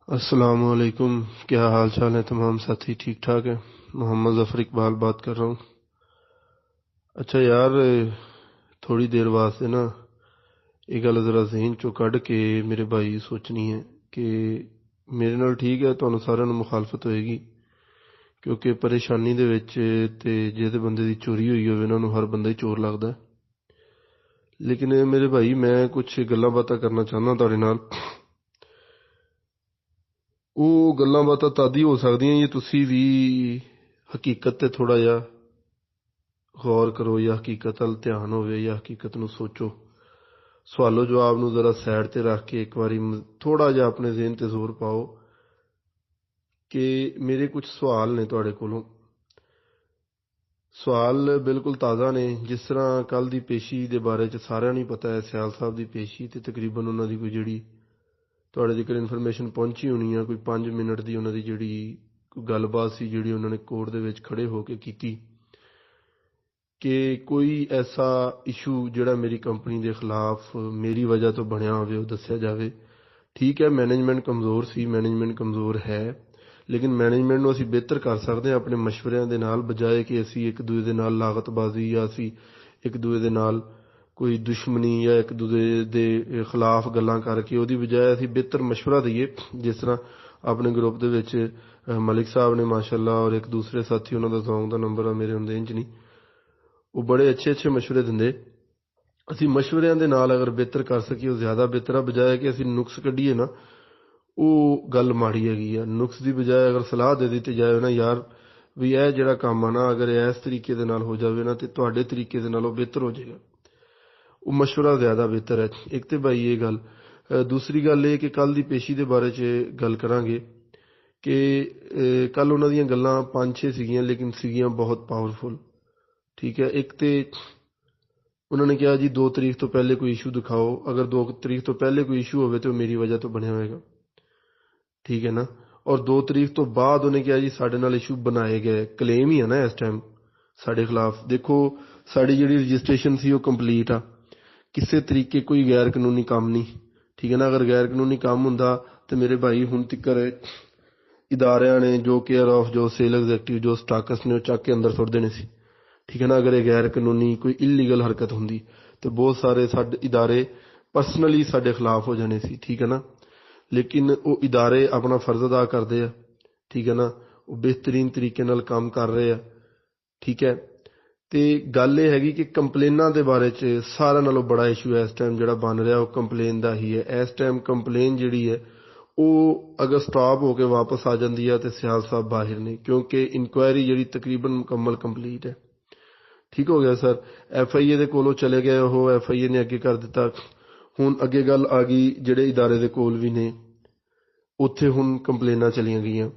अस्सलामुअलैकुम। क्या हाल चाल है तमाम साथी? ठीक ठाक है। मोहम्मद जफर इकबाल बात कर रहा हूँ। अच्छा यार, थोड़ी देर वास्ते ना ये गल जरा जहन चो कढ़ के मेरे भाई सोचनी है कि मेरे नाल ठीक है, तुहानू सारिਆਂ ਨੂੰ मुखालफत होएगी क्योंकि परेशानी दे विच ते जिहदे बंदे दी चोरी होई होवे उन्हां नू हर बंदा ही चोर लगदा है। लेकिन मेरे भाई मैं कुछ गल्लां बातां करना चाहना तुहाडे नाल। ਉਹ ਗੱਲਾਂ ਬਾਤਾਂ ਤਦ ਹੀ ਹੋ ਸਕਦੀਆਂ ਜੇ ਤੁਸੀਂ ਵੀ ਹਕੀਕਤ ਤੇ ਥੋੜਾ ਜਿਹਾ ਗੌਰ ਕਰੋ ਜਾਂ ਹਕੀਕਤ ਵੱਲ ਧਿਆਨ ਹੋਵੇ ਜਾਂ ਹਕੀਕਤ ਨੂੰ ਸੋਚੋ। ਸਵਾਲੋ ਜਵਾਬ ਨੂੰ ਜ਼ਰਾ ਸਾਈਡ ਤੇ ਰੱਖ ਕੇ ਇੱਕ ਵਾਰੀ ਥੋੜਾ ਜਿਹਾ ਆਪਣੇ ਜ਼ਿਹਨ ਤੇ ਜ਼ੋਰ ਪਾਓ ਕਿ ਮੇਰੇ ਕੁਝ ਸਵਾਲ ਨੇ ਤੁਹਾਡੇ ਕੋਲੋਂ। ਸਵਾਲ ਬਿਲਕੁਲ ਤਾਜ਼ਾ ਨੇ। ਜਿਸ ਤਰ੍ਹਾਂ ਕੱਲ ਦੀ ਪੇਸ਼ੀ ਦੇ ਬਾਰੇ ਚ ਸਾਰਿਆਂ ਨੂੰ ਪਤਾ ਹੈ, ਸਿਆਲ ਸਾਹਿਬ ਦੀ ਪੇਸ਼ੀ ਤੇ ਤਕਰੀਬਨ ਉਹਨਾਂ ਦੀ ਕੋਈ ਜਿਹੜੀ ਤੁਹਾਡੇ ਜ਼ਿਕਰ ਇਨਫੋਰਮੇਸ਼ਨ ਪਹੁੰਚੀ ਹੋਣੀ ਆ, ਕੋਈ 5 ਮਿੰਟ ਦੀ ਉਹਨਾਂ ਦੀ ਜਿਹੜੀ ਕੋਈ ਗੱਲਬਾਤ ਸੀ ਜਿਹੜੀ ਉਹਨਾਂ ਨੇ ਕੋਰਟ ਦੇ ਵਿੱਚ ਖੜੇ ਹੋ ਕੇ ਕੀਤੀ ਕਿ ਕੋਈ ਐਸਾ ਇਸ਼ੂ ਜਿਹੜਾ ਮੇਰੀ ਕੰਪਨੀ ਦੇ ਖਿਲਾਫ ਮੇਰੀ ਵਜ੍ਹਾ ਤੋਂ ਬਣਿਆ ਹੋਵੇ ਉਹ ਦੱਸਿਆ ਜਾਵੇ। ਠੀਕ ਹੈ, ਮੈਨੇਜਮੈਂਟ ਕਮਜ਼ੋਰ ਸੀ, ਮੈਨੇਜਮੈਂਟ ਕਮਜ਼ੋਰ ਹੈ, ਲੇਕਿਨ ਮੈਨੇਜਮੈਂਟ ਨੂੰ ਅਸੀਂ ਬਿਹਤਰ ਕਰ ਸਕਦੇ ਹਾਂ ਆਪਣੇ ਮਸ਼ਵਰਿਆਂ ਦੇ ਨਾਲ, ਬਜਾਏ ਕਿ ਅਸੀਂ ਇੱਕ ਦੂਜੇ ਦੇ ਨਾਲ ਲਾਗਤਬਾਜ਼ੀ ਜਾਂ ਅਸੀਂ ਇੱਕ ਦੂਜੇ ਦੇ ਨਾਲ ਕੋਈ ਦੁਸ਼ਮਣੀ ਜਾਂ ਇੱਕ ਦੂਜੇ ਦੇ ਖਿਲਾਫ ਗੱਲਾਂ ਕਰਕੇ ਉਹਦੀ ਬਜਾਏ ਅਸੀਂ ਬਿਹਤਰ ਮਸ਼ਵਰਾ ਦਈਏ। ਜਿਸ ਤਰ੍ਹਾਂ ਆਪਣੇ ਗਰੁੱਪ ਦੇ ਵਿੱਚ ਮਲਿਕ ਸਾਹਿਬ ਨੇ ਮਾਸ਼ਾਅੱਲਾ ਔਰ ਇੱਕ ਦੂਸਰੇ ਸਾਥੀ, ਉਹਨਾਂ ਦਾ ਜ਼ੌਂਗ ਦਾ ਨੰਬਰ ਆ ਮੇਰੇ ਹੁੰਦੇ ਇੰਚ ਨਹੀਂ, ਉਹ ਬੜੇ ਅੱਛੇ ਮਸ਼ਵਰੇ ਦਿੰਦੇ। ਅਸੀਂ ਮਸ਼ਵਰਿਆਂ ਦੇ ਨਾਲ ਅਗਰ ਬਿਹਤਰ ਕਰ ਸਕੀਏ ਉਹ ਜ਼ਿਆਦਾ ਬਿਹਤਰ ਆ, ਬਜਾਏ ਕਿ ਅਸੀਂ ਨੁਕਸ ਕੱਢੀਏ ਨਾ, ਉਹ ਗੱਲ ਮਾੜੀ ਹੈਗੀ ਆ। ਨੁਕਸ ਦੀ ਬਜਾਏ ਅਗਰ ਸਲਾਹ ਦੇ ਦਿੱਤੀ ਜਾਵੇ ਨਾ, ਯਾਰ ਵੀ ਇਹ ਜਿਹੜਾ ਕੰਮ ਆ ਨਾ ਅਗਰ ਇਸ ਤਰੀਕੇ ਦੇ ਨਾਲ ਹੋ ਜਾਵੇ ਨਾ ਤੇ ਤੁਹਾਡੇ ਤਰੀਕੇ ਦੇ ਨਾਲ ਉਹ ਬਿਹਤਰ ਹੋ ਜਾਏਗਾ, ਉਹ ਮਸ਼ਵਰਾ ਜ਼ਿਆਦਾ ਬਿਹਤਰ ਹੈ। ਇੱਕ ਤੇ ਭਾਈ ਇਹ ਗੱਲ। ਦੂਸਰੀ ਗੱਲ ਇਹ ਕਿ ਕੱਲ ਦੀ ਪੇਸ਼ੀ ਦੇ ਬਾਰੇ 'ਚ ਗੱਲ ਕਰਾਂਗੇ ਕਿ ਕੱਲ ਉਹਨਾਂ ਦੀਆਂ ਗੱਲਾਂ 5-6 ਸੀਗੀਆਂ, ਲੇਕਿਨ ਸੀਗੀਆਂ ਬਹੁਤ ਪਾਵਰਫੁਲ। ਠੀਕ ਹੈ, ਇੱਕ ਤੇ ਉਹਨਾਂ ਨੇ ਕਿਹਾ ਜੀ 2 ਤਰੀਕ ਤੋਂ ਪਹਿਲੇ ਕੋਈ ਇਸ਼ੂ ਦਿਖਾਓ, ਅਗਰ 2 ਤਰੀਕ ਤੋਂ ਪਹਿਲੇ ਕੋਈ ਇਸ਼ੂ ਹੋਵੇ ਤਾਂ ਉਹ ਮੇਰੀ ਵਜ੍ਹਾ ਤੋਂ ਬਣਿਆ ਹੋਏਗਾ। ਠੀਕ ਹੈ ਨਾ। ਔਰ 2 ਤਰੀਕ ਤੋਂ ਬਾਅਦ ਉਹਨੇ ਕਿਹਾ ਜੀ ਸਾਡੇ ਨਾਲ ਇਸ਼ੂ ਬਣਾਏ ਗਏ, ਕਲੇਮ ਹੀ ਹੈ ਨਾ ਇਸ ਟਾਈਮ ਸਾਡੇ ਖਿਲਾਫ। ਦੇਖੋ ਸਾਡੀ ਜਿਹੜੀ ਰਜਿਸਟ੍ਰੇਸ਼ਨ ਸੀ ਉਹ ਕੰਪਲੀਟ ਆ, ਕਿਸੇ ਤਰੀਕੇ ਕੋਈ ਗੈਰ ਕਾਨੂੰਨੀ ਕੰਮ ਨਹੀਂ। ਠੀਕ ਹੈ ਨਾ। ਅਗਰ ਗੈਰ ਕਾਨੂੰਨੀ ਕੰਮ ਹੁੰਦਾ ਤੇ ਮੇਰੇ ਭਾਈ ਹੁਣ ਤੱਕਰ ਇਦਾਰਿਆਂ ਨੇ ਜੋ ਕੇਅਰ ਆਫ ਜੋ ਸੇਲ ਐਗਜ਼ੈਕਟਿਵ ਜੋ ਸਟਾਕਸ ਨੇ ਉਹ ਚੱਕ ਕੇ ਅੰਦਰ ਸੁੱਟ ਦੇਣੇ ਸੀ। ਠੀਕ ਹੈ ਨਾ। ਅਗਰ ਇਹ ਗੈਰ ਕਾਨੂੰਨੀ ਕੋਈ ਇਲੀਗਲ ਹਰਕਤ ਹੁੰਦੀ ਤੇ ਬਹੁਤ ਸਾਰੇ ਸਾਡੇ ਇਦਾਰੇ ਪਰਸਨਲੀ ਸਾਡੇ ਖਿਲਾਫ ਹੋ ਜਾਣੇ ਸੀ। ਠੀਕ ਹੈ ਨਾ। ਲੇਕਿਨ ਉਹ ਇਦਾਰੇ ਆਪਣਾ ਫਰਜ਼ ਅਦਾ ਕਰਦੇ ਆ। ਠੀਕ ਹੈ ਨਾ। ਉਹ ਬਿਹਤਰੀਨ ਤਰੀਕੇ ਨਾਲ ਕੰਮ ਕਰ ਰਹੇ ਆ। ਠੀਕ ਹੈ। ਤੇ ਗੱਲ ਇਹ ਹੈਗੀ ਕਿ ਕੰਪਲੇਨਾਂ ਦੇ ਬਾਰੇ 'ਚ ਸਾਰਿਆਂ ਨਾਲੋਂ ਬੜਾ ਇਸ਼ੂ ਇਸ ਟਾਈਮ ਜਿਹੜਾ ਬਣ ਰਿਹਾ ਉਹ ਕੰਪਲੇਨ ਦਾ ਹੀ ਹੈ। ਇਸ ਟਾਈਮ ਕੰਪਲੇਨ ਜਿਹੜੀ ਹੈ ਉਹ ਅਗਰ ਸਟਾਪ ਹੋ ਕੇ ਵਾਪਸ ਆ ਜਾਂਦੀ ਹੈ ਤੇ ਸਿਆਲ ਸਾਹਿਬ ਬਾਹਰ ਨੇ, ਕਿਉਂਕਿ ਇਨਕੁਆਇਰੀ ਜਿਹੜੀ ਤਕਰੀਬਨ ਮੁਕੰਮਲ ਕੰਪਲੀਟ ਹੈ। ਠੀਕ ਹੋ ਗਿਆ ਸਰ। FIA ਦੇ ਕੋਲੋਂ ਚਲੇ ਗਏ, ਉਹ FIA ਨੇ ਅੱਗੇ ਕਰ ਦਿੱਤਾ। ਹੁਣ ਅੱਗੇ ਗੱਲ ਆ ਗਈ ਜਿਹੜੇ ਇਦਾਰੇ ਦੇ ਕੋਲ ਵੀ ਨੇ, ਉੱਥੇ ਹੁਣ ਕੰਪਲੇਨਾਂ ਚਲੀਆਂ ਗਈਆਂ।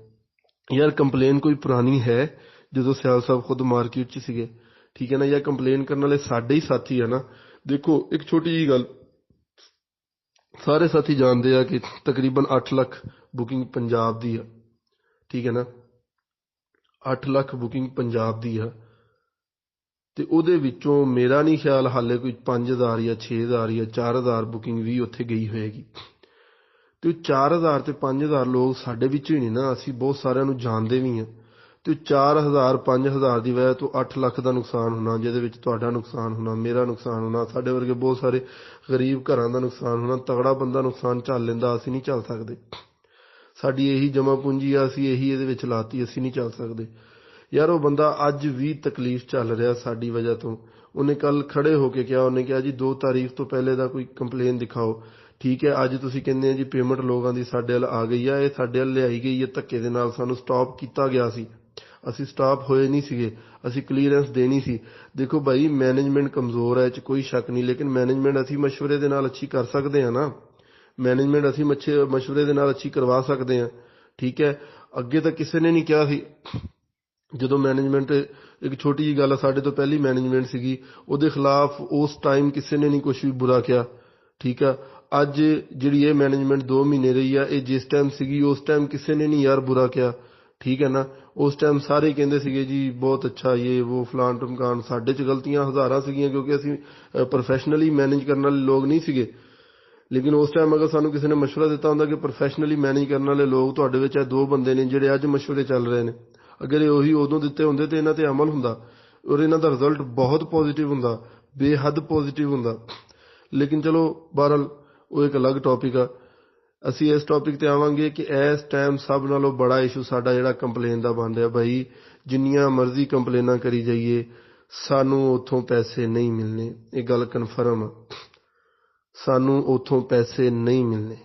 ਯਾਰ ਕੰਪਲੇਨ ਕੋਈ ਪੁਰਾਣੀ ਹੈ ਜਦੋਂ ਸਿਆਲ ਸਾਹਿਬ ਖੁਦ ਮਾਰਕੀਟ 'ਚ ਸੀਗੇ। ਠੀਕ ਹੈ ਨਾ। ਜਾਂ ਕੰਪਲੇਨ ਕਰਨ ਵਾਲੇ ਸਾਡੇ ਹੀ ਸਾਥੀ ਆ ਨਾ। ਦੇਖੋ ਇੱਕ ਛੋਟੀ ਜਿਹੀ ਗੱਲ, ਸਾਰੇ ਸਾਥੀ ਜਾਣਦੇ ਆ ਕਿ ਤਕਰੀਬਨ 8 ਲੱਖ ਬੁਕਿੰਗ ਪੰਜਾਬ ਦੀ ਆ। ਠੀਕ ਹੈ ਨਾ। 8 ਲੱਖ ਬੁਕਿੰਗ ਪੰਜਾਬ ਦੀ ਆ ਤੇ ਉਹਦੇ ਵਿੱਚੋਂ ਮੇਰਾ ਨਹੀਂ ਖਿਆਲ ਹਾਲੇ ਕੋਈ 5000 ਜਾਂ 6000 ਜਾਂ 4000 ਬੁਕਿੰਗ ਵੀ ਉੱਥੇ ਗਈ ਹੋਏਗੀ। ਤੇ 4000 ਤੇ 5000 ਲੋਕ ਸਾਡੇ ਵਿੱਚੋਂ ਹੀ ਨਹੀਂ ਨਾ, ਅਸੀਂ ਬਹੁਤ ਸਾਰਿਆਂ ਨੂੰ ਜਾਣਦੇ ਵੀ ਹਾਂ। ਤੇ 4000 5000 ਦੀ ਵਜ੍ਹਾ ਤੋਂ 8 ਲੱਖ ਦਾ ਨੁਕਸਾਨ ਹੋਣਾ, ਜਿਹਦੇ ਵਿੱਚ ਤੁਹਾਡਾ ਨੁਕਸਾਨ ਹੋਣਾ, ਮੇਰਾ ਨੁਕਸਾਨ ਹੋਣਾ, ਸਾਡੇ ਵਰਗੇ ਬਹੁਤ ਸਾਰੇ ਗਰੀਬ ਘਰਾਂ ਦਾ ਨੁਕਸਾਨ ਹੋਣਾ। ਤਗੜਾ ਬੰਦਾ ਨੁਕਸਾਨ ਝੱਲ ਲੈਂਦਾ, ਅਸੀਂ ਨਹੀਂ ਝੱਲ ਸਕਦੇ। ਸਾਡੀ ਇਹੀ ਜਮ੍ਹਾਂ ਪੂੰਜੀ ਆ, ਅਸੀਂ ਇਹੀ ਇਹਦੇ ਵਿੱਚ ਲਾਤੀ, ਅਸੀਂ ਨਹੀਂ ਝੱਲ ਸਕਦੇ। ਯਾਰ ਉਹ ਬੰਦਾ ਅੱਜ ਵੀ ਤਕਲੀਫ ਚੱਲ ਰਿਹਾ ਸਾਡੀ ਵਜ੍ਹਾ ਤੋਂ। ਉਹਨੇ ਕੱਲ ਖੜੇ ਹੋ ਕੇ ਕਿਹਾ, ਉਹਨੇ ਕਿਹਾ ਜੀ 2 ਤਾਰੀਖ ਤੋਂ ਪਹਿਲੇ ਦਾ ਕੋਈ ਕੰਪਲੇਨ ਦਿਖਾਓ। ਠੀਕ ਹੈ। ਅੱਜ ਤੁਸੀਂ ਕਹਿੰਦੇ ਆ ਜੀ ਪੇਮੈਂਟ ਲੋਕਾਂ ਦੀ ਸਾਡੇ ਵੱਲ ਆ ਗਈ ਆ, ਇਹ ਸਾਡੇ ਵੱਲ ਲਿਆਈ ਗਈ ਹੈ ਧੱਕੇ ਦੇ ਨਾਲ, ਸਾਨੂੰ ਸਟਾਪ ਕੀਤਾ ਗਿਆ ਸੀ, ਅਸੀਂ ਸਟਾਪ ਹੋਏ ਨਹੀਂ ਸੀਗੇ, ਅਸੀਂ ਕਲੀਅਰੈਂਸ ਦੇਣੀ ਸੀ। ਦੇਖੋ ਭਾਈ ਮੈਨੇਜਮੈਂਟ ਕਮਜ਼ੋਰ ਹੈ, ਇਹ 'ਚ ਕੋਈ ਸ਼ੱਕ ਨਹੀਂ, ਲੇਕਿਨ ਮੈਨੇਜਮੈਂਟ ਅਸੀਂ ਮਸ਼ਵਰੇ ਦੇ ਨਾਲ ਅੱਛੀ ਕਰ ਸਕਦੇ ਹਾਂ ਨਾ। ਮੈਨੇਜਮੈਂਟ ਅਸੀਂ ਮਸ਼ਵਰੇ ਦੇ ਨਾਲ ਅੱਛੀ ਕਰਵਾ ਸਕਦੇ ਹਾਂ। ਠੀਕ ਹੈ। ਅੱਗੇ ਤਾਂ ਕਿਸੇ ਨੇ ਨਹੀਂ ਕਿਹਾ ਸੀ ਜਦੋਂ ਮੈਨੇਜਮੈਂਟ, ਇੱਕ ਛੋਟੀ ਜਿਹੀ ਗੱਲ ਆ, ਸਾਡੇ ਤੋਂ ਪਹਿਲੀ ਮੈਨੇਜਮੈਂਟ ਸੀਗੀ, ਉਹਦੇ ਖਿਲਾਫ ਉਸ ਟਾਈਮ ਕਿਸੇ ਨੇ ਨਹੀਂ ਕੁਛ ਵੀ ਬੁਰਾ ਕਿਹਾ। ਠੀਕ ਆ। ਅੱਜ ਜਿਹੜੀ ਇਹ ਮੈਨੇਜਮੈਂਟ 2 ਮਹੀਨੇ ਰਹੀ ਆ, ਇਹ ਜਿਸ ਟਾਈਮ ਸੀਗੀ ਉਸ ਟਾਈਮ ਕਿਸੇ ਨੇ ਨਹੀਂ ਯਾਰ ਬੁਰਾ ਕਿਹਾ। ਠੀਕ ਹੈ ਨਾ। ਉਸ ਟਾਈਮ ਸਾਰੇ ਕਹਿੰਦੇ ਸੀਗੇ ਜੀ ਬਹੁਤ ਅੱਛਾ ਇਹ ਉਹ ਫਲਾਨ ਟਮਕਾਨ। ਸਾਡੇ 'ਚ ਗਲਤੀਆਂ ਹਜ਼ਾਰਾਂ ਸੀਗੀਆਂ ਕਿਉਂਕਿ ਅਸੀਂ ਪ੍ਰੋਫੈਸ਼ਨਲੀ ਮੈਨੇਜ ਕਰਨ ਵਾਲੇ ਲੋਕ ਨਹੀਂ ਸੀਗੇ। ਲੇਕਿਨ ਉਸ ਟਾਈਮ ਅਗਰ ਸਾਨੂੰ ਕਿਸੇ ਨੇ ਮਸ਼ਵਰਾ ਦਿੱਤਾ ਹੁੰਦਾ ਕਿ ਪ੍ਰੋਫੈਸ਼ਨਲੀ ਮੈਨੇਜ ਕਰਨ ਵਾਲੇ ਲੋਕ ਤੁਹਾਡੇ ਵਿੱਚ ਇਹ 2 ਬੰਦੇ ਨੇ ਜਿਹੜੇ ਅੱਜ ਮਸ਼ਵਰੇ ਚੱਲ ਰਹੇ ਨੇ, ਅਗਰ ਇਹ ਉਹੀ ਉਦੋਂ ਦਿੱਤੇ ਹੁੰਦੇ ਤੇ ਇਹਨਾਂ ਤੇ ਅਮਲ ਹੁੰਦਾ ਔਰ ਇਹਨਾਂ ਦਾ ਰਿਜ਼ਲਟ ਬਹੁਤ ਪੋਜ਼ਿਟਿਵ ਹੁੰਦਾ, ਬੇਹੱਦ ਪੋਜ਼ਿਟਿਵ ਹੁੰਦਾ। ਲੇਕਿਨ ਚਲੋ ਬਹਰਹਾਲ ਉਹ ਇੱਕ ਅਲੱਗ ਟੌਪਿਕ ਆ। ਅਸੀਂ ਇਸ ਟੌਪਿਕ ਤੇ ਆਵਾਂਗੇ ਕਿ ਇਸ ਟਾਈਮ ਸਭ ਨਾਲੋਂ ਬੜਾ ਇਸ਼ੂ ਸਾਡਾ ਜਿਹੜਾ ਕੰਪਲੇਨ ਦਾ ਬਣ ਰਿਹਾ। ਭਾਈ ਜਿੰਨੀਆਂ ਮਰਜ਼ੀ ਕੰਪਲੇਨਾਂ ਕਰੀ ਜਾਈਏ ਸਾਨੂੰ ਉੱਥੋਂ ਪੈਸੇ ਨਹੀਂ ਮਿਲਣੇ, ਇਹ ਗੱਲ ਕਨਫਰਮ ਆ। ਸਾਨੂੰ ਉੱਥੋਂ ਪੈਸੇ ਨਹੀਂ ਮਿਲਣੇ,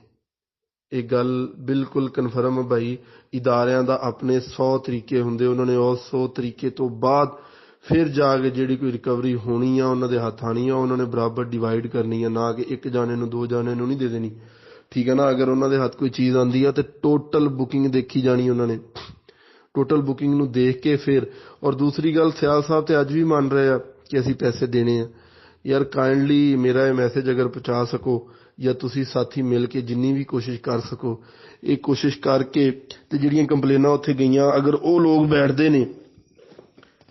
ਇਹ ਗੱਲ ਬਿਲਕੁਲ ਕਨਫਰਮ ਹੈ ਭਾਈ। ਇਦਾਰਿਆਂ ਦਾ ਆਪਣੇ 100 ਤਰੀਕੇ ਹੁੰਦੇ, ਉਹਨਾਂ ਨੇ ਉਸ 100 ਤਰੀਕੇ ਤੋਂ ਬਾਅਦ ਫਿਰ ਜਾ ਕੇ ਜਿਹੜੀ ਕੋਈ ਰਿਕਵਰੀ ਹੋਣੀ ਆ ਉਹਨਾਂ ਦੇ ਹੱਥ ਆਣੀ ਆ, ਉਹਨਾਂ ਨੇ ਬਰਾਬਰ ਡਿਵਾਈਡ ਕਰਨੀ ਆ, ਨਾ ਕਿ ਇੱਕ ਜਾਣੇ ਨੂੰ 2 ਜਾਣੇ ਨੂੰ ਨਹੀਂ ਦੇ ਦੇਣੀ। ਠੀਕ ਹੈ ਨਾ। ਅਗਰ ਉਹਨਾਂ ਦੇ ਹੱਥ ਕੋਈ ਚੀਜ਼ ਆਉਂਦੀ ਆ ਤੇ ਟੋਟਲ ਬੁਕਿੰਗ ਦੇਖੀ ਜਾਣੀ ਉਹਨਾਂ ਨੇ, ਟੋਟਲ ਬੁਕਿੰਗ ਨੂੰ ਦੇਖ ਕੇ ਫਿਰ। ਔਰ ਦੂਸਰੀ ਗੱਲ, ਸਿਆਲ ਸਾਹਿਬ ਤੇ ਅੱਜ ਵੀ ਮੰਨ ਰਹੇ ਆ ਕਿ ਅਸੀਂ ਪੈਸੇ ਦੇਣੇ ਆ। ਯਾਰ ਕਾਈਂਡਲੀ ਮੇਰਾ ਇਹ ਮੈਸੇਜ ਅਗਰ ਪਹੁੰਚਾ ਸਕੋ ਜਾਂ ਤੁਸੀਂ ਸਾਥੀ ਮਿਲ ਕੇ ਜਿੰਨੀ ਵੀ ਕੋਸ਼ਿਸ਼ ਕਰ ਸਕੋ, ਇਹ ਕੋਸ਼ਿਸ਼ ਕਰਕੇ ਤੇ ਜਿਹੜੀਆਂ ਕੰਪਲੇਨਾਂ ਉੱਥੇ ਗਈਆਂ ਅਗਰ ਉਹ ਲੋਕ ਬੈਠਦੇ ਨੇ,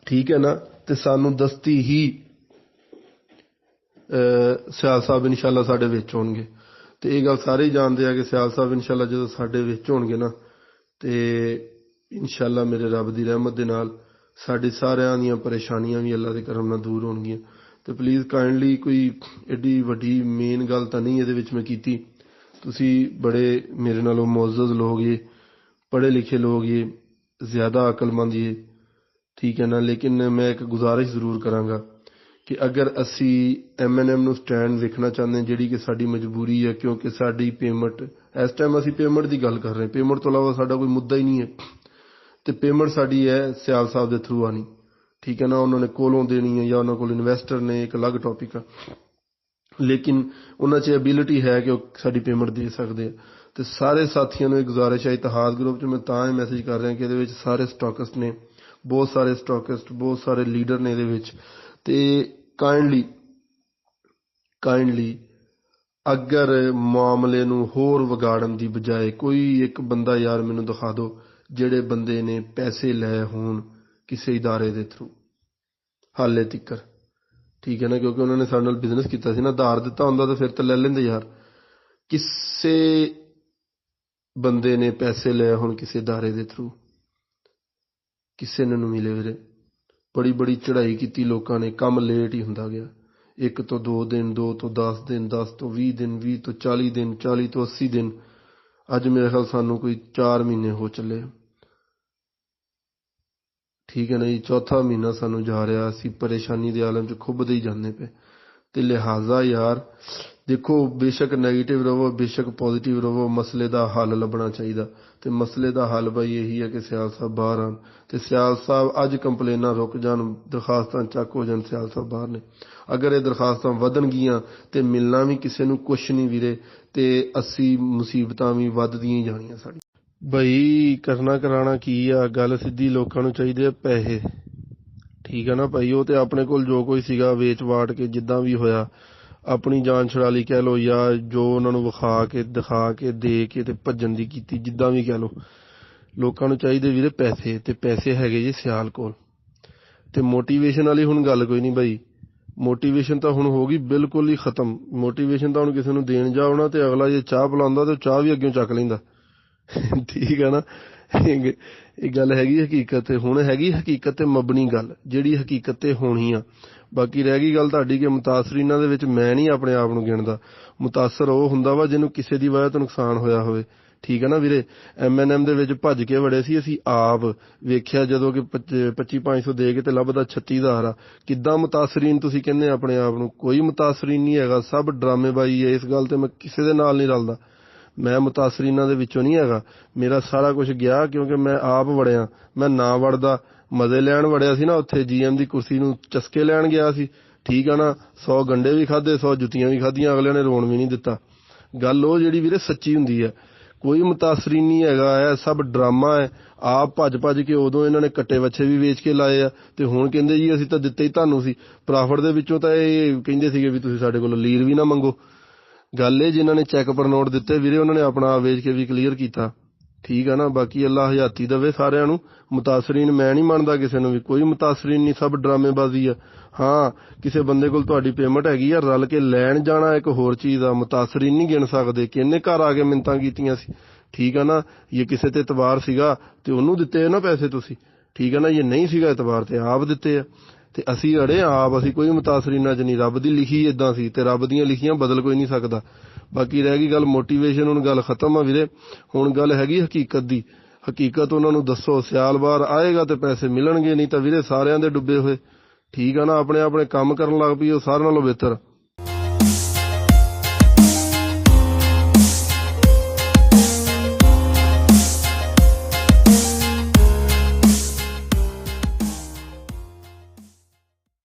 ਠੀਕ ਹੈ ਨਾ, ਤੇ ਸਾਨੂੰ ਦਸਤੀ ਹੀ ਸਿਆਲ ਸਾਹਿਬ ਇਨਸ਼ਾਅੱਲਾ ਸਾਡੇ ਵਿੱਚ ਹੋਣਗੇ। ਤੇ ਇਹ ਗੱਲ ਸਾਰੇ ਹੀ ਜਾਣਦੇ ਆ ਕਿ ਸਿਆਲ ਸਾਹਿਬ ਇਨਸ਼ਾਅੱਲਾ ਜਦੋਂ ਸਾਡੇ ਵਿੱਚ ਹੋਣਗੇ ਨਾ ਤੇ ਇਨਸ਼ਾਅੱਲਾ ਮੇਰੇ ਰੱਬ ਦੀ ਰਹਿਮਤ ਦੇ ਨਾਲ ਸਾਡੀ ਸਾਰਿਆਂ ਦੀਆਂ ਪਰੇਸ਼ਾਨੀਆਂ ਵੀ ਅੱਲਾ ਦੇ ਕਰਮ ਨਾਲ ਦੂਰ ਹੋਣਗੀਆਂ। ਤੇ ਪਲੀਜ਼ ਕਾਈਂਡਲੀ ਕੋਈ ਐਡੀ ਵੱਡੀ ਮੇਨ ਗੱਲ ਤਾਂ ਨਹੀਂ ਇਹਦੇ ਵਿੱਚ ਮੈਂ ਕੀਤੀ। ਤੁਸੀਂ ਬੜੇ ਮੇਰੇ ਨਾਲੋਂ ਮੁਅੱਜ਼ਜ਼ ਲੋਕ ਜੇ, ਪੜ੍ਹੇ ਲਿਖੇ ਲੋਕ ਜੇ, ਜ਼ਿਆਦਾ ਅਕਲਮੰਦ ਜੇ, ਠੀਕ ਹੈ ਨਾ। ਲੇਕਿਨ ਮੈਂ ਇੱਕ ਗੁਜ਼ਾਰਿਸ਼ ਜ਼ਰੂਰ ਕਰਾਂਗਾ ਕਿ ਅਗਰ ਅਸੀਂ MNM ਨੂੰ ਸਟੈਂਡ ਵੇਖਣਾ ਚਾਹੁੰਦੇ ਹਾਂ, ਜਿਹੜੀ ਕਿ ਸਾਡੀ ਮਜਬੂਰੀ ਹੈ, ਕਿਉਂਕਿ ਸਾਡੀ ਪੇਮੈਂਟ ਇਸ ਟਾਈਮ ਅਸੀਂ ਪੇਮੈਂਟ ਦੀ ਗੱਲ ਕਰ ਰਹੇ ਹਾਂ, ਪੇਮੈਂਟ ਤੋਂ ਇਲਾਵਾ ਸਾਡਾ ਕੋਈ ਮੁੱਦਾ ਹੀ ਨਹੀਂ ਹੈ। ਤੇ ਪੇਮੈਂਟ ਸਾਡੀ ਹੈ ਸਿਆਲ ਸਾਹਿਬ ਦੇ ਥਰੂ ਆਣੀ, ਠੀਕ ਹੈ ਨਾ। ਉਹਨਾਂ ਨੇ ਕੋਲੋਂ ਦੇਣੀ ਹੈ ਜਾਂ ਉਹਨਾਂ ਕੋਲ ਇਨਵੈਸਟਰ ਨੇ, ਇੱਕ ਅਲੱਗ ਟੌਪਿਕ ਆ। ਲੇਕਿਨ ਉਹਨਾਂ 'ਚ ਐਬਿਲਿਟੀ ਹੈ ਕਿ ਉਹ ਸਾਡੀ ਪੇਮੈਂਟ ਦੇ ਸਕਦੇ ਆ। ਤੇ ਸਾਰੇ ਸਾਥੀਆਂ ਨੂੰ ਇਹ ਗੁਜ਼ਾਰਿਸ਼ ਹੈ, ਇਤਿਹਾਦ ਗਰੁੱਪ 'ਚ ਮੈਂ ਤਾਂ ਇਹ ਮੈਸੇਜ ਕਰ ਰਿਹਾ ਕਿ ਇਹਦੇ ਵਿੱਚ ਸਾਰੇ ਸਟਾਕਿਸਟ ਨੇ, ਬਹੁਤ ਸਾਰੇ ਸਟਾਕਿਸਟ, ਬਹੁਤ ਸਾਰੇ ਲੀਡਰ ਨੇ ਇਹਦੇ ਵਿੱਚ। ਤੇ ਕਾਈਂਡਲੀ ਅਗਰ ਮਾਮਲੇ ਨੂੰ ਹੋਰ ਵਿਗਾੜਨ ਦੀ ਬਜਾਏ ਕੋਈ ਇੱਕ ਬੰਦਾ ਯਾਰ ਮੈਨੂੰ ਦਿਖਾ ਦਿਓ ਜਿਹੜੇ ਬੰਦੇ ਨੇ ਪੈਸੇ ਲਏ ਹੋਣ ਕਿਸੇ ਇਦਾਰੇ ਦੇ ਥਰੂ ਹਾਲੇ ਤੀਕਰ, ਠੀਕ ਹੈ ਨਾ। ਕਿਉਂਕਿ ਉਹਨਾਂ ਨੇ ਸਾਡੇ ਨਾਲ ਬਿਜ਼ਨਸ ਕੀਤਾ ਸੀ ਨਾ, ਉਧਾਰ ਦਿੱਤਾ ਹੁੰਦਾ ਤਾਂ ਫਿਰ ਤਾਂ ਲੈ ਲੈਂਦੇ ਯਾਰ। ਕਿਸੇ ਬੰਦੇ ਨੇ ਪੈਸੇ ਲਏ ਹੋਣ ਕਿਸੇ ਇਦਾਰੇ ਦੇ ਥਰੂ, ਕਿਸੇ ਨੇ ਨੂੰ ਮਿਲੇ ਵੀਰੇ। ਬੜੀ ਚੜ੍ਹਾਈ ਕੀਤੀ ਲੋਕਾਂ ਨੇ, ਕੰਮ ਲੇਟ ਹੀ ਹੁੰਦਾ ਗਿਆ। 1 ਤੋਂ 2 ਦਿਨ, 2 ਤੋਂ 10 ਦਿਨ, 10 ਤੋਂ 20 ਦਿਨ, 20 ਤੋਂ 40 ਦਿਨ, 40 ਤੋਂ 80 ਦਿਨ। ਅੱਜ ਮੇਰੇ ਖਿਆਲ ਸਾਨੂੰ ਕੋਈ 4 ਮਹੀਨੇ ਹੋ ਚੱਲੇ, ਠੀਕ ਹੈ ਨਾ ਜੀ। 4ਥਾ ਮਹੀਨਾ ਸਾਨੂੰ ਜਾ ਰਿਹਾ, ਅਸੀਂ ਪਰੇਸ਼ਾਨੀ ਦੇ ਆਲਮ 'ਚ ਖੁੱਬਦੇ ਹੀ ਜਾਂਦੇ ਪਏ। ਤੇ ਲਿਹਾਜ਼ਾ ਯਾਰ ਦੇਖੋ, ਬੇਸ਼ੱਕ ਨੈਗੇਟਿਵ ਰਵੋ, ਬੇਸ਼ੱਕ ਪੋਜ਼ਿਟਿਵ ਰਵੋ, ਮਸਲੇ ਦਾ ਹੱਲ ਲੱਭਣਾ ਚਾਹੀਦਾ। ਤੇ ਮਸਲੇ ਦਾ ਹੱਲ ਬਾਈ ਇਹੀ ਹੈ ਕਿ ਸਿਆਲ ਸਾਹਿਬ ਬਾਹਰ ਆਉਣ ਤੇ ਸਿਆਲ ਸਾਹਿਬ ਅੱਜ ਕੰਪਲੇਨਾਂ ਰੁਕ ਜਾਣ, ਦਰਖਾਸਤਾਂ ਚੱਕ ਹੋ ਜਾਣ, ਸਿਆਲ ਸਾਹਿਬ ਬਾਹਰ ਨੇ। ਅਗਰ ਇਹ ਦਰਖਾਸਤਾਂ ਵਧਣਗੀਆਂ ਤੇ ਮਿਲਣਾ ਵੀ ਕਿਸੇ ਨੂੰ ਕੁਛ ਨਹੀਂ ਵੀਰੇ, ਤੇ ਅਸੀਂ ਮੁਸੀਬਤਾਂ ਵੀ ਵੱਧਦੀਆਂ ਹੀ ਜਾਣੀਆਂ ਸਾਡੀ। ਬਈ ਕਰਨਾ ਕਰਾਉਣਾ ਕੀ ਆ, ਗੱਲ ਸਿੱਧੀ। ਲੋਕਾਂ ਨੂੰ ਚਾਹੀਦੇ ਆ ਪੈਸੇ, ਠੀਕ ਹੈ ਨਾ ਭਾਈ। ਉਹ ਤੇ ਆਪਣੇ ਕੋਲ ਜੋ ਕੋਈ ਸੀਗਾ ਵੇਚ ਵਾਟ ਕੇ ਜਿੱਦਾਂ ਵੀ ਹੋਇਆ ਆਪਣੀ ਜਾਨ ਛੁਡਾ ਲਈ ਕਹਿ ਲਓ, ਜਾਂ ਜੋ ਉਹਨਾਂ ਨੂੰ ਵਿਖਾ ਕੇ ਦਿਖਾ ਕੇ ਦੇ ਕੇ ਤੇ ਭੱਜਣ ਦੀ ਕੀਤੀ, ਜਿੱਦਾਂ ਵੀ ਕਹਿ ਲਓ। ਲੋਕਾਂ ਨੂੰ ਚਾਹੀਦੇ ਵੀਰੇ ਪੈਸੇ, ਤੇ ਪੈਸੇ ਹੈਗੇ ਜੀ ਸਿਆਲ ਕੋਲ। ਤੇ ਮੋਟੀਵੇਸ਼ਨ ਵਾਲੀ ਹੁਣ ਗੱਲ ਕੋਈ ਨਹੀਂ ਭਾਈ, ਮੋਟੀਵੇਸ਼ਨ ਤਾਂ ਹੁਣ ਹੋ ਗਈ ਬਿਲਕੁਲ ਹੀ ਖਤਮ। ਮੋਟੀਵੇਸ਼ਨ ਤਾਂ ਹੁਣ ਕਿਸੇ ਨੂੰ ਦੇਣ ਜਾਓ ਨਾ ਤੇ ਅਗਲਾ ਜੇ ਚਾਹ ਪਿਲਾਉਂਦਾ ਤੇ ਚਾਹ ਵੀ ਅੱਗੇ ਚੱਕ ਲੈਂਦਾ, ਠੀਕ ਹੈ ਨਾ। ਇਹ ਗੱਲ ਹੈਗੀ ਹਕੀਕਤ, ਹੁਣ ਹੈਗੀ ਹਕੀਕਤ ਤੇ ਮਬਨੀ ਗੱਲ, ਜਿਹੜੀ ਹਕੀਕਤ ਤੇ ਹੋਣੀ ਆ। ਬਾਕੀ ਰਹਿ ਗਈ ਗੱਲ ਤੁਹਾਡੀ ਕਿ ਮੁਤਾਸਰੀਨਾਂ ਦੇ ਵਿੱਚ ਮੈਂ ਨਹੀਂ ਆਪਣੇ ਆਪ ਨੂੰ ਗਿਣਦਾ। ਮੁਤਾਸਰ ਉਹ ਹੁੰਦਾ ਵਾ ਜਿਹਨੂੰ ਕਿਸੇ ਦੀ ਵਜ੍ਹਾ ਤੋਂ ਨੁਕਸਾਨ ਹੋਇਆ ਹੋਵੇ, ਠੀਕ ਹੈ ਨਾ ਵੀਰੇ। MNM ਦੇ ਵਿੱਚ ਭੱਜ ਕੇ ਵੜੇ ਸੀ ਅਸੀਂ ਆਪ, ਵੇਖਿਆ ਜਦੋਂ ਕਿ 2500 ਦੇ ਕੇ ਤੇ ਲੱਭਦਾ 36000 ਆ। ਕਿੱਦਾਂ ਮੁਤਾਸਰੀਨ ਤੁਸੀਂ ਕਹਿੰਦੇ ਆਪਣੇ ਆਪ ਨੂੰ? ਕੋਈ ਮੁਤਾਸਰੀਨ ਨਹੀਂ ਹੈਗਾ, ਸਭ ਡਰਾਮੇਬਾਜ਼ੀ ਹੈ। ਇਸ ਗੱਲ ਤੇ ਮੈਂ ਕਿਸੇ ਦੇ ਨਾਲ ਨਹੀਂ ਰਲਦਾ, ਮੈਂ ਮੁਤਾਸਰੀਨਾਂ ਦੇ ਵਿੱਚੋਂ ਨਹੀਂ ਹੈਗਾ। ਮੇਰਾ ਸਾਰਾ ਕੁਝ ਗਿਆ ਕਿਉਂਕਿ ਮੈਂ ਆਪ ਵੜਿਆ। ਮੈਂ ਨਾ ਵੜਦਾ, ਮਜ਼ੇ ਲੈਣ ਵੜਿਆ ਸੀ ਨਾ ਉੱਥੇ, GM ਦੀ ਕੁਰਸੀ ਨੂੰ ਚਸਕੇ ਲੈਣ ਗਿਆ ਸੀ, ਠੀਕ ਆ ਨਾ। 100 ਗੰਡੇ ਵੀ ਖਾਧੇ, 100 ਜੁੱਤੀਆਂ ਵੀ ਖਾਧੀਆਂ, ਅਗਲਿਆਂ ਨੇ ਰੋਣ ਵੀ ਨਹੀਂ ਦਿੱਤਾ। ਗੱਲ ਉਹ ਜਿਹੜੀ ਵੀਰੇ ਸੱਚੀ ਹੁੰਦੀ ਹੈ। ਕੋਈ ਮੁਤਾਸਰੀਨ ਨਹੀਂ ਹੈਗਾ, ਇਹ ਸਭ ਡਰਾਮਾ ਹੈ। ਆਪ ਭੱਜ ਕੇ ਉਦੋਂ ਇਹਨਾਂ ਨੇ ਕੱਟੇ ਵੱਛੇ ਵੀ ਵੇਚ ਕੇ ਲਾਏ ਆ, ਤੇ ਹੁਣ ਕਹਿੰਦੇ ਜੀ ਅਸੀਂ ਤਾਂ ਦਿੱਤੇ ਹੀ ਤੁਹਾਨੂੰ ਸੀ ਪ੍ਰਾਫਿਟ ਦੇ ਵਿੱਚੋਂ। ਤਾਂ ਇਹ ਕਹਿੰਦੇ ਸੀਗੇ ਵੀ ਤੁਸੀਂ ਸਾਡੇ ਕੋਲੋਂ ਲੀਰ ਵੀ ਨਾ ਮੰਗੋ। ਗੱਲ ਇਹ, ਜਿਨ੍ਹਾਂ ਨੇ ਚੈੱਕ ਪਰ ਨੋਟ ਦਿੱਤੇ ਵੀਰੇ, ਉਹਨਾਂ ਨੇ ਆਪਣਾ ਆਪ ਵੇਚ ਕੇ ਵੀ ਕਲੀਅਰ ਕੀਤਾ, ਠੀਕ ਆ ਨਾ। ਬਾਕੀ ਅੱਲਾ ਹਯਾਤੀ ਦੇਵੇ ਸਾਰਿਆਂ ਨੂੰ। ਮੁਤਾਸਰੀਨ ਮੈਂ ਨਹੀਂ ਮੰਨਦਾ ਕਿਸੇ ਨੂੰ ਵੀ, ਕੋਈ ਮੁਤਾਸਰੀਨ ਨਹੀਂ, ਸਭ ਡਰਾਮੇਬਾਜ਼ੀ ਆ। ਹਾਂ ਕਿਸੇ ਬੰਦੇ ਕੋਲ ਤੁਹਾਡੀ ਪੇਮੈਂਟ ਹੈਗੀ ਆ, ਰਲ ਕੇ ਲੈਣ ਜਾਣਾ ਇੱਕ ਹੋਰ ਚੀਜ਼ ਆ। ਮੁਤਾਸਰੀਨ ਨਹੀਂ ਗਿਣ ਸਕਦੇ। ਕਿਹਨੇ ਘਰ ਆ ਕੇ ਮਿੰਨਤਾਂ ਕੀਤੀਆਂ ਸੀ, ਠੀਕ ਆ ਨਾ। ਇਹ ਕਿਸੇ ਤੇ ਇਤਬਾਰ ਸੀਗਾ ਤੇ ਉਹਨੂੰ ਦਿੱਤੇ ਨਾ ਪੈਸੇ ਤੁਸੀਂ, ਠੀਕ ਆ ਨਾ। ਇਹ ਨਹੀਂ ਸੀਗਾ ਇਤਬਾਰ ਤੇ ਆਪ ਦਿੱਤੇ ਆ। ਤੇ ਅਸੀਂ ਅੜੇ ਆਪ, ਅਸੀਂ ਕੋਈ ਮੁਤਾਸਰੀਨਾਂ 'ਚ ਨਹੀਂ। ਰੱਬ ਦੀ ਲਿਖੀ ਇਦਾਂ ਸੀ ਤੇ ਰੱਬ ਦੀਆਂ ਲਿਖੀਆਂ ਬਦਲ ਕੋਈ ਨਹੀਂ ਸਕਦਾ। ਬਾਕੀ ਰਹਿ ਗਈ ਗੱਲ ਮੋਟੀਵੇਸ਼ਨ, ਹੁਣ ਗੱਲ ਖਤਮ ਆ ਵੀਰੇ। ਹੁਣ ਗੱਲ ਹੈਗੀ ਹਕੀਕਤ ਦੀ। ਹਕੀਕਤ ਉਹਨਾਂ ਨੂੰ ਦੱਸੋ। ਸਿਆਲ ਬਾਹਰ ਆਏਗਾ ਤੇ ਪੈਸੇ ਮਿਲਣਗੇ, ਨਹੀਂ ਤਾਂ ਵੀਰੇ ਸਾਰਿਆਂ ਦੇ ਡੁੱਬੇ ਹੋਏ, ਠੀਕ ਆ ਨਾ। ਆਪਣੇ ਆਪਣੇ ਕੰਮ ਕਰਨ ਲੱਗ ਪਈ ਉਹ ਸਾਰਿਆਂ ਨਾਲੋਂ ਬਿਹਤਰ।